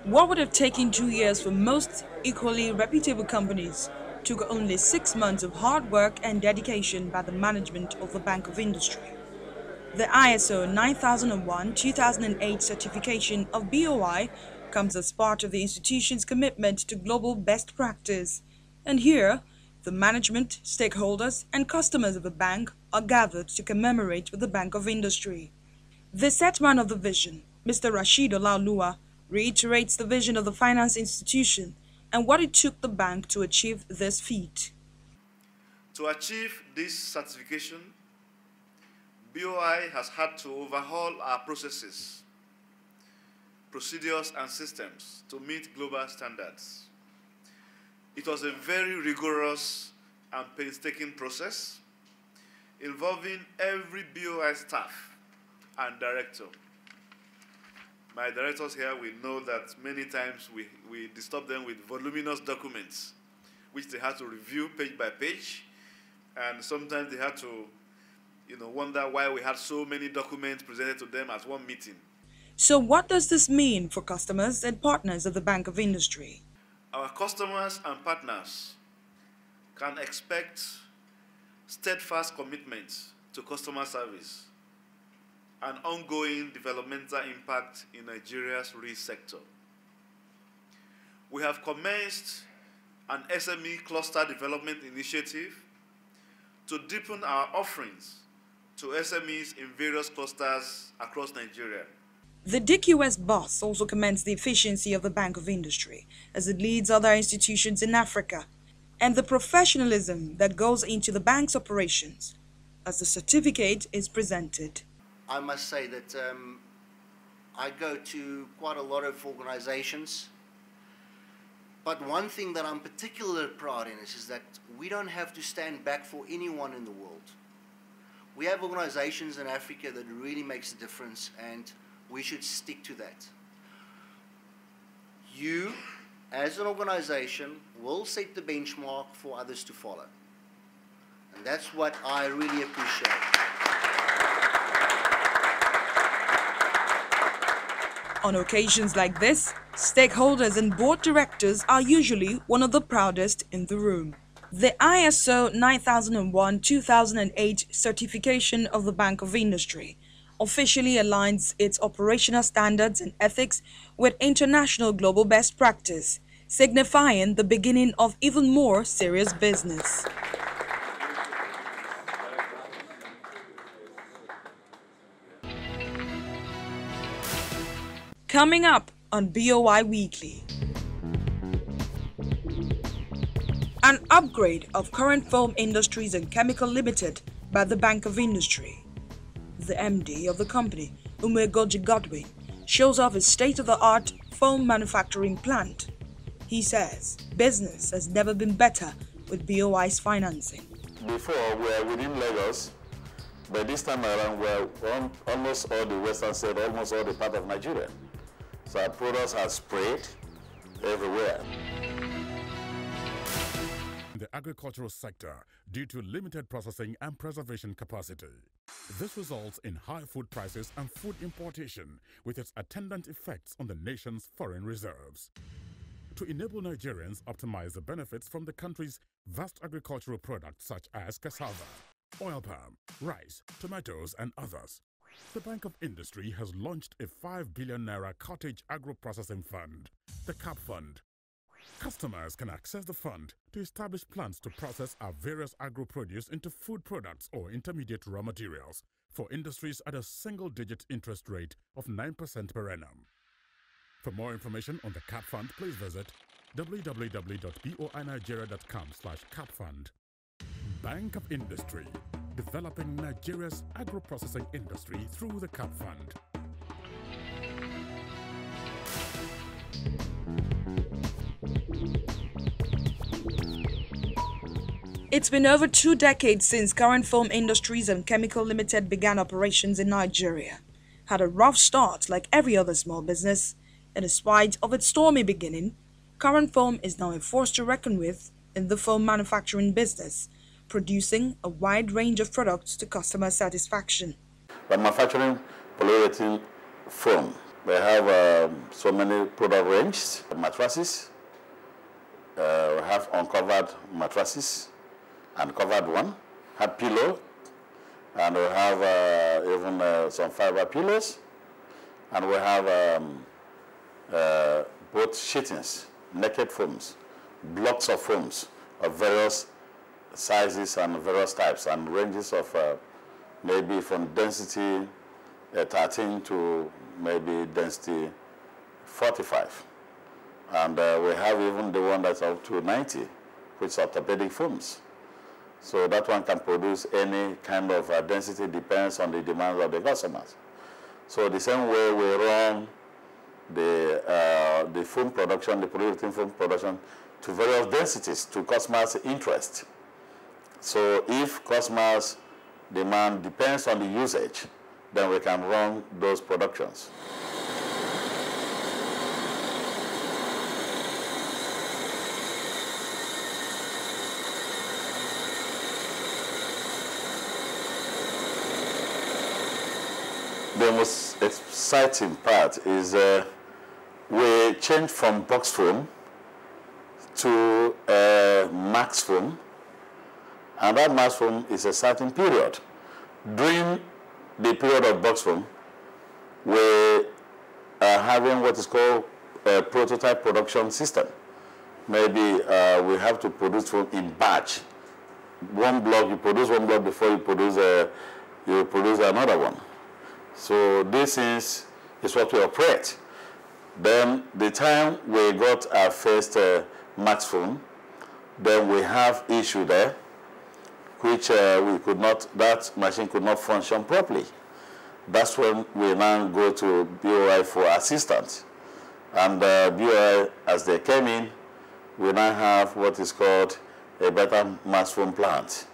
What would have taken 2 years for most equally reputable companies took only 6 months of hard work and dedication by the management of the Bank of Industry. The ISO 9001-2008 certification of BOI comes as part of the institution's commitment to global best practice. And here, the management, stakeholders, and customers of the bank are gathered to commemorate with the Bank of Industry. The setman of the vision, Mr. Rashid Olaoluwa, reiterates the vision of the finance institution and what it took the bank to achieve this feat. To achieve this certification, BOI has had to overhaul our processes, procedures, and systems to meet global standards. It was a very rigorous and painstaking process involving every BOI staff and director. My directors here will know that many times we disturb them with voluminous documents, which they had to review page by page, and sometimes they had to wonder why we had so many documents presented to them at one meeting. So what does this mean for customers and partners of the Bank of Industry? Our customers and partners can expect steadfast commitment to customer service and ongoing developmental impact in Nigeria's real sector. We have commenced an SME cluster development initiative to deepen our offerings to SMEs in various clusters across Nigeria. The DQS boss also commends the efficiency of the Bank of Industry as it leads other institutions in Africa and the professionalism that goes into the bank's operations as the certificate is presented. I must say that I go to quite a lot of organizations, but one thing that I'm particularly proud in is that we don't have to stand back for anyone in the world. We have organizations in Africa that really makes a difference, and we should stick to that. You, as an organization, will set the benchmark for others to follow. And that's what I really appreciate. On occasions like this, stakeholders and board directors are usually one of the proudest in the room. The ISO 9001-2008 certification of the Bank of Industry officially aligns its operational standards and ethics with international global best practice, signifying the beginning of even more serious business. Coming up on BOI Weekly. An upgrade of current foam industries and chemical limited by the Bank of Industry. The MD of the company, Umegoji Godwin, shows off his state-of-the-art foam manufacturing plant. He says business has never been better with BOI's financing. Before, we were within Lagos, but this time around, we're on almost all the western side, almost all the part of Nigeria. So our products are spread everywhere. The agricultural sector due to limited processing and preservation capacity. This results in high food prices and food importation with its attendant effects on the nation's foreign reserves. To enable Nigerians optimize the benefits from the country's vast agricultural products such as cassava, oil palm, rice, tomatoes and others, the Bank of Industry has launched a 5 billion naira cottage agro-processing fund, the CAP Fund. Customers can access the fund to establish plans to process our various agro-produce into food products or intermediate raw materials for industries at a single-digit interest rate of 9% per annum. For more information on the CAP Fund, please visit www.boinigeria.com/capfund. Bank of Industry, developing Nigeria's agro-processing industry through the CAP Fund. It's been over 2 decades since Current Foam Industries and Chemical Limited began operations in Nigeria. Had a rough start like every other small business, and in spite of its stormy beginning, Current Foam is now a force to reckon with in the foam manufacturing business, producing a wide range of products to customer satisfaction. By manufacturing polyurethane foam We have so many product ranges, mattresses. We have uncovered mattresses and covered one. Have pillow, and we have even some fiber pillows, and we have both sheetings, naked foams, blocks of foams of various sizes and various types and ranges of maybe from density 13 to maybe density 45. And we have even the one that's up to 90, which is orthopedic foams. So that one can produce any kind of density, depends on the demands of the customers. So the same way we run the foam production, the polyurethane foam production to various densities to customers' interest. So if customers' demand depends on the usage, then we can run those productions. The most exciting part is we changed from box foam to max foam, and that max foam is a certain period. During the period of box foam, we are having what is called a prototype production system. Maybe we have to produce foam in batch. One block, you produce one block before you produce another one. So this is what we operate. Then the time we got our first max foam, then we have issue there, which that machine could not function properly. That's when we now go to BOI for assistance. And BOI, as they came in, we now have what is called a better mass foam plant.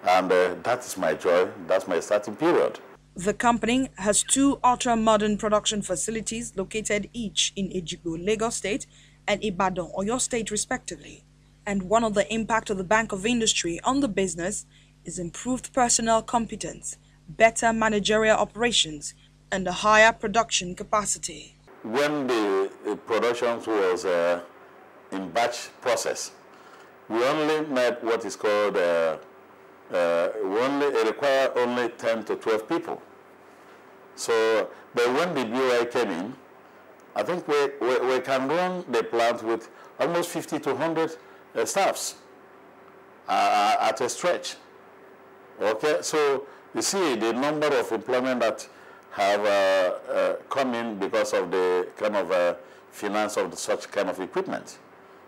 And that is my joy, that's my starting period. The company has 2 ultra-modern production facilities located each in Ejigbo, Lagos State, and Ibadan, Oyo State respectively. And one of the impact of the Bank of Industry on the business is improved personnel competence, better managerial operations, and a higher production capacity. When the production was in batch process, we only met what is called it require only 10 to 12 people. So, but when the BOI came in, I think we can run the plant with almost 50 to 100 staffs at a stretch. Okay, so you see the number of employment that have come in because of the kind of finance of such kind of equipment.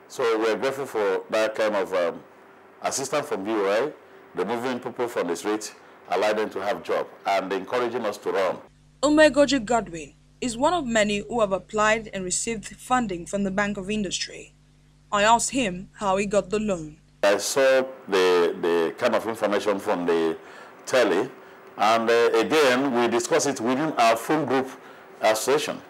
So we're grateful for that kind of assistance from BOI, removing people from the streets, allow them to have job, and encouraging us to run. Umegoji Godwin is one of many who have applied and received funding from the Bank of Industry. I asked him how he got the loan. I saw the kind of information from the telly, and again, we discussed it within our full group association.